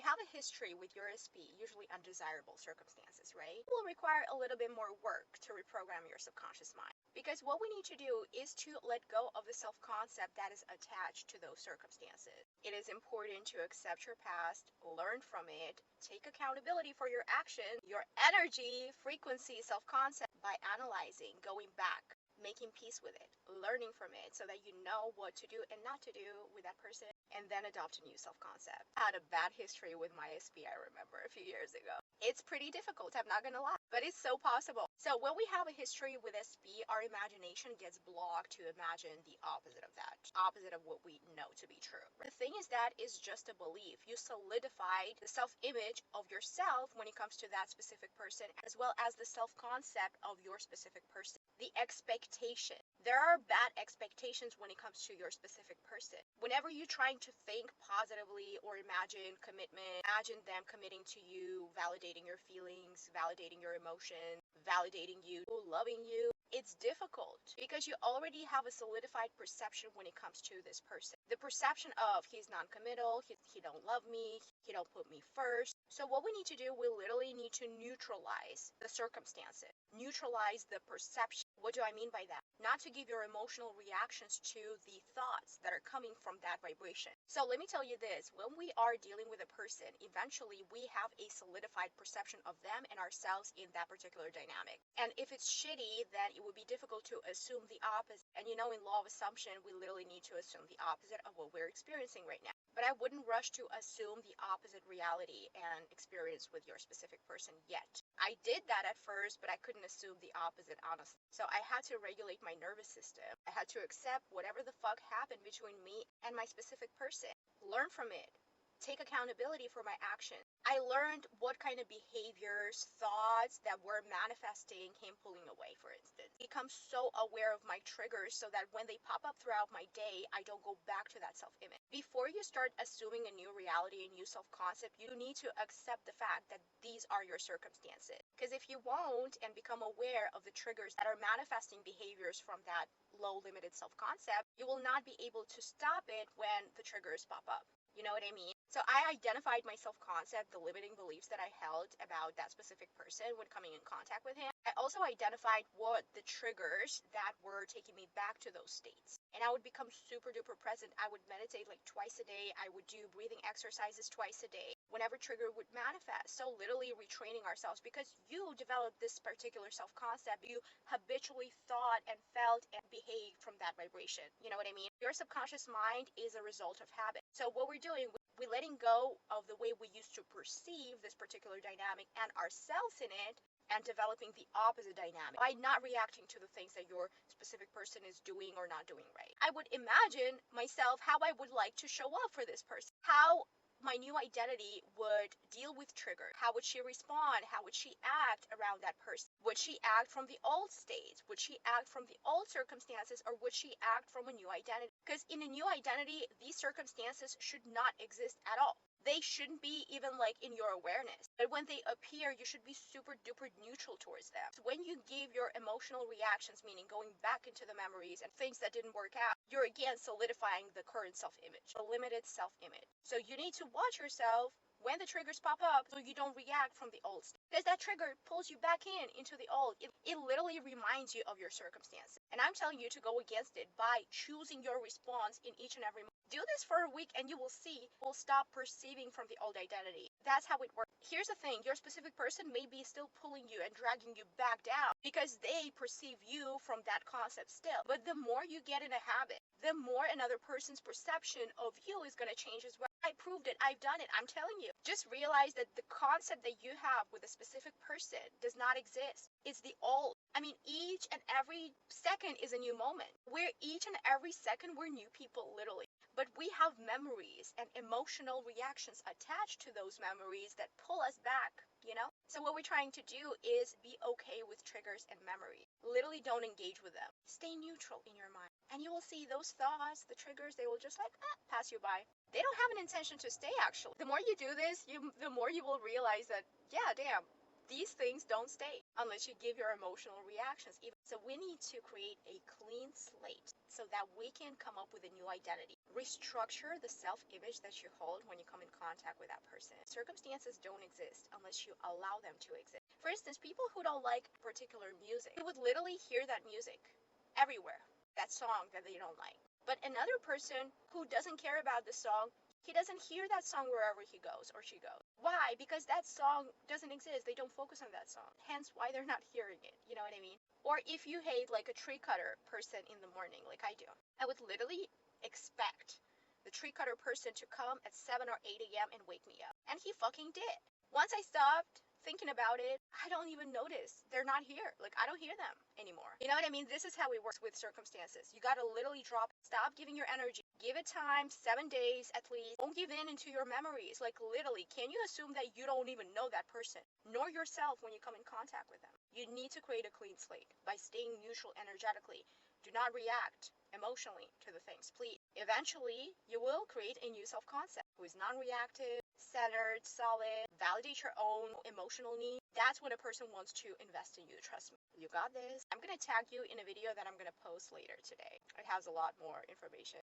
have a history with your SP, usually undesirable circumstances, right? It will require a little bit more work to reprogram your subconscious mind. Because what we need to do is to let go of the self-concept that is attached to those circumstances. It is important to accept your past, learn from it, take accountability for your action, your energy, frequency, self-concept by analyzing, going back, making peace with it, learning from it so that you know what to do and not to do with that person, and then adopt a new self-concept. I had a bad history with my SP, I remember, a few years ago. It's pretty difficult, I'm not gonna lie, but it's so possible. So when we have a history with SP, our imagination gets blocked to imagine the opposite of that, opposite of what we know to be true. The thing is that is just a belief. You solidified the self-image of yourself when it comes to that specific person, as well as the self-concept of your specific person. The expectation. There are bad expectations when it comes to your specific person. Whenever you're trying to think positively or imagine commitment, imagine them committing to you, validating your feelings, validating your emotions, validating you, loving you, it's difficult because you already have a solidified perception when it comes to this person. The perception of he's non-committal, he don't love me, he don't put me first. So what we need to do, we literally need to neutralize the circumstances, neutralize the perception. What do I mean by that? Not to give your emotional reactions to the thoughts that are coming from that vibration. So let me tell you this, when we are dealing with a person, eventually we have a solidified perception of them and ourselves in that particular dynamic. And if it's shitty, then it would be difficult to assume the opposite. And you know, in law of assumption, we literally need to assume the opposite of what we're experiencing right now. But I wouldn't rush to assume the opposite reality and experience with your specific person yet. I did that at first, but I couldn't assume the opposite, honestly. So I had to regulate my nervous system. I had to accept whatever the fuck happened between me and my specific person. Learn from it. Take accountability for my actions. I learned what kind of behaviors, thoughts that were manifesting him pulling away, for instance. Become so aware of my triggers so that when they pop up throughout my day, I don't go back to that self-image. Before you start assuming a new reality, a new self-concept, you need to accept the fact that these are your circumstances. Because if you won't and become aware of the triggers that are manifesting behaviors from that low limited self-concept, you will not be able to stop it when the triggers pop up. You know what I mean? So I identified my self-concept, the limiting beliefs that I held about that specific person when coming in contact with him. I also identified what the triggers that were taking me back to those states. And I would become super duper present. I would meditate like twice a day. I would do breathing exercises twice a day whenever trigger would manifest. So literally retraining ourselves, because you developed this particular self-concept. You habitually thought and felt and behaved from that vibration. You know what I mean? Your subconscious mind is a result of habit. So what we're doing, we're letting go of the way we used to perceive this particular dynamic and ourselves in it, and developing the opposite dynamic by not reacting to the things that your specific person is doing or not doing right. I would imagine myself how I would like to show up for this person, how my new identity would deal with trigger. How would she respond? How would she act around that person? Would she act from the old states? Would she act from the old circumstances, or would she act from a new identity? Because in a new identity, these circumstances should not exist at all. They shouldn't be even like in your awareness. But when they appear, you should be super duper neutral towards them. So when you give your emotional reactions, meaning going back into the memories and things that didn't work out, you're again solidifying the current self-image, the limited self-image. So you need to watch yourself when the triggers pop up so you don't react from the old state. Because that trigger pulls you back into the old. It literally reminds you of your circumstances. And I'm telling you to go against it by choosing your response in each and every moment. Do this for a week and you will see, will stop perceiving from the old identity. That's how it works. Here's the thing, your specific person may be still pulling you and dragging you back down because they perceive you from that concept still. But the more you get in a habit, the more another person's perception of you is going to change as well. I proved it. I've done it. I'm telling you. Just realize that the concept that you have with a specific person does not exist. It's the old. I mean, each and every second is a new moment. Each and every second, we're new people, literally. But we have memories and emotional reactions attached to those memories that pull us back, you know? So what we're trying to do is be okay with triggers and memory. Literally don't engage with them. Stay neutral in your mind. And you will see those thoughts, the triggers, they will just like pass you by. They don't have an intention to stay, actually. The more you do this, the more you will realize that, yeah, damn, These things don't stay unless you give your emotional reactions. So we need to create a clean slate so that we can come up with a new identity. Restructure the self-image that you hold when you come in contact with that person. Circumstances don't exist unless you allow them to exist. For instance, people who don't like particular music, they would literally hear that music everywhere, that song that they don't like. But another person who doesn't care about the song, he doesn't hear that song wherever he goes or she goes. Why? Because that song doesn't exist. They don't focus on that song. Hence why they're not hearing it. You know what I mean? Or if you hate like a tree cutter person in the morning, like I do, I would literally expect the tree cutter person to come at 7 or 8 a.m. and wake me up. And he fucking did. Once I stopped thinking about it, I don't even notice. They're not here. Like, I don't hear them anymore. You know what I mean? This is how it works with circumstances. You gotta literally stop giving your energy. Give it time, 7 days at least. Don't give in into your memories. Like, literally, can you assume that you don't even know that person, nor yourself when you come in contact with them? You need to create a clean slate by staying neutral energetically. Do not react emotionally to the things, please. Eventually, you will create a new self-concept who is non-reactive, centered, solid, validate your own emotional needs. That's when a person wants to invest in you, trust me. You got this. I'm gonna tag you in a video that I'm gonna post later today. It has a lot more information.